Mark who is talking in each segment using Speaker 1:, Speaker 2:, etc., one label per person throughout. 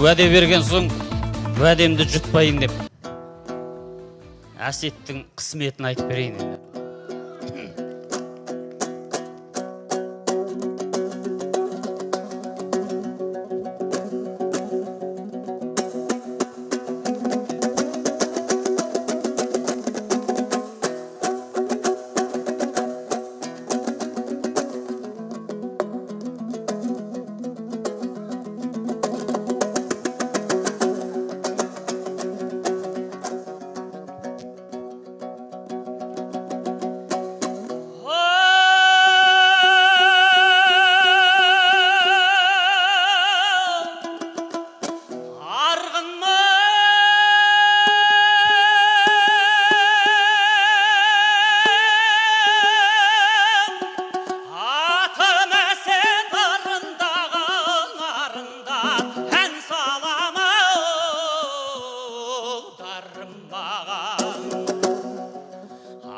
Speaker 1: уәде берген соң уәдемді жұтпайын деп Әсеттің қысметін айтып берейін енді.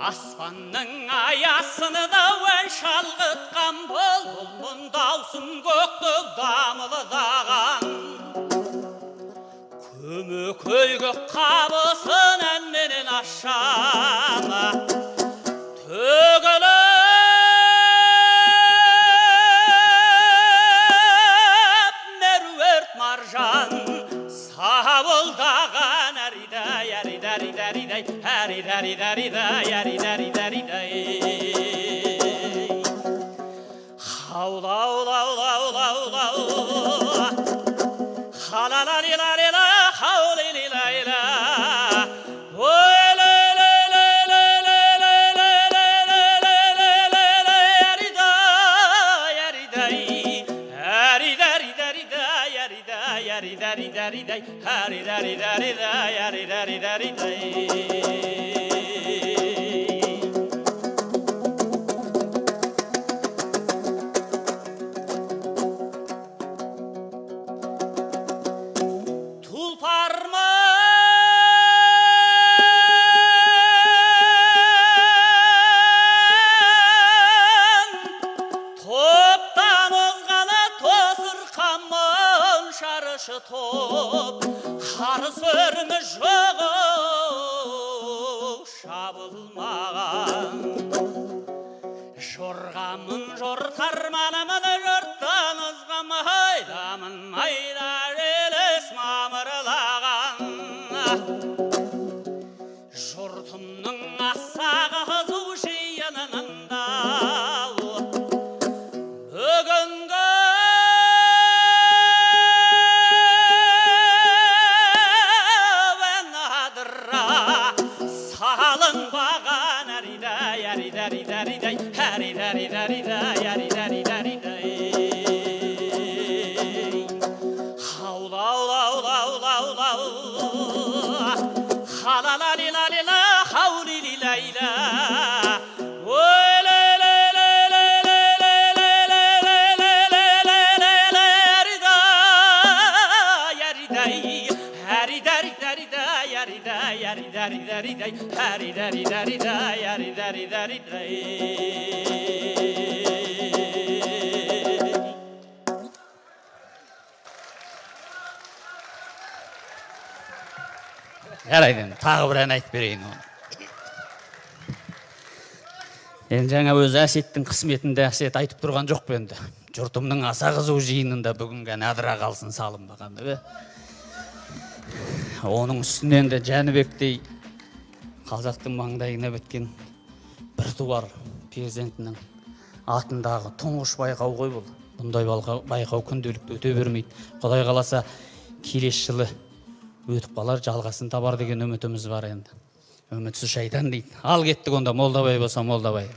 Speaker 2: Аспанның аясыны да өн шалғытқан бұлбұлмын даусым көкті дамылдаған. Көмекөлгі қабысын әнменен ашама төгіліп мәруерт маржан сауылдаған әридай, әридай, әридай, әридай, әридай, әридай, әридай. Хаула, аула, аула, аула, аула, аула. Халалалилалила, хаулилилайла. Топ қарыс өрімі жоғы шабылмаған. Жорғамын жортарманымын жорттан ызғамайдамын майда желес мамырлаған. Жортымның асағы қызу жиынында бүгінгі салынбаған әридай, әридай, әридай, әридай, әридай, әридай, әридай. Хаула, аула, аула, аула, аула, аула. Халалалилалила, хаулилилайла.
Speaker 1: Жарайды, тағы бір ән айтып берейін оны. Енді жаңа өзі Әсеттің қысметінде Әсет айтып тұрған жоқ па енді. Жұртымның аса қызу жиынында бүгінгі ән адыра қалсын салынбаған деп. Оның үстінен де Жәнібектей қазақтың маңдайына біткен бір туар перзентінің атындағы тұңғыш байқау ғой бұл. Бұндай байқау күнделікті өте бермейді. Құдай қаласа келесі жылы өтіп қалар, жалғасын табар деген үмітіміз бар енді. Үмітсіз шайтан дейді. Ал кеттік онда, Молдабай болса Молдабай.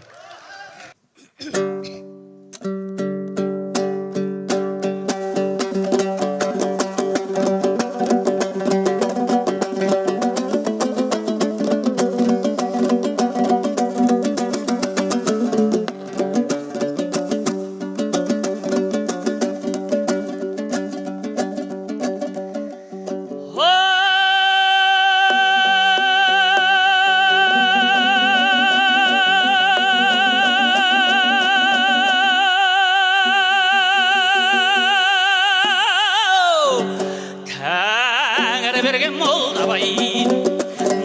Speaker 1: бәрі берген молдабай.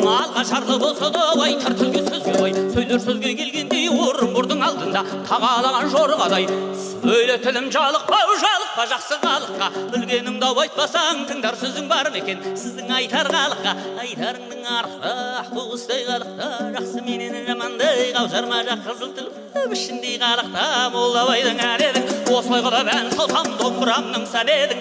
Speaker 1: Алға шарлы болса да бай, тартылғы сөзге бай, сөйлер сөзге келгендей орын бұрдың алдында тағалаған жорғадай. Сөйле тілім жалықпау, жалықпа жақсы қалыққа, білгеніңді айтпасаң тыңдар сөзің бар ма екен сіздің айтар қалыққа. Айтарыңның арқы ақбуыстай қалықта, жақсы менен жамандай қаужарма жақ қызыл тілім ішіндей қалықта. Молдабайдың ән едің, осылай қылып ән салсам домбырамның сән едің.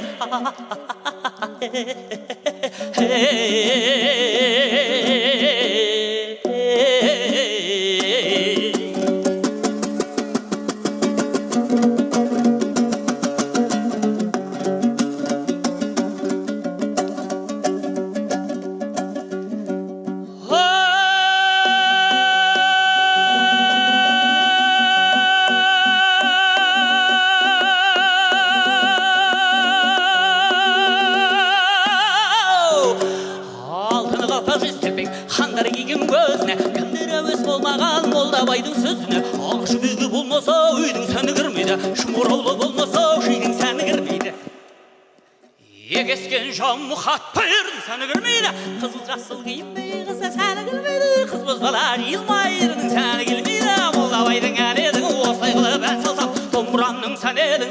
Speaker 1: Хандар киген көзіне кімдер әуес болмаған молдабайдың сөзіне. Ақшы бигі болмаса үйдің сәні кірмейді, шымыраулы болмаса шүйдің сәні кірмейді. Егескен жамы хат пайырдың сәні кірмейді, қызыл жасыл киінбей қызда сәні кірмейді, қыз бозбала жиылмайырдың сәні келмейді. Молдабайдың ән едің, осылай қылып ән салсам домбырамның сән едің.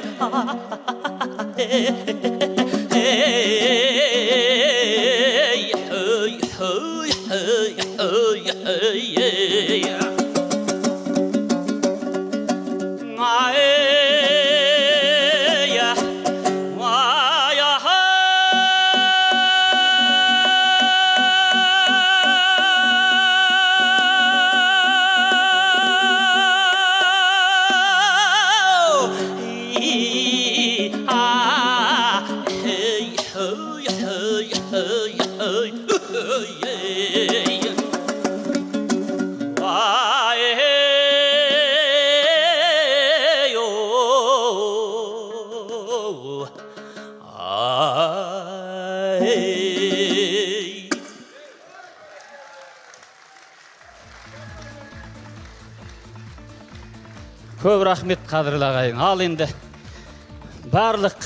Speaker 1: Көп рахмет қадірлі ағайын. Ал енді барлық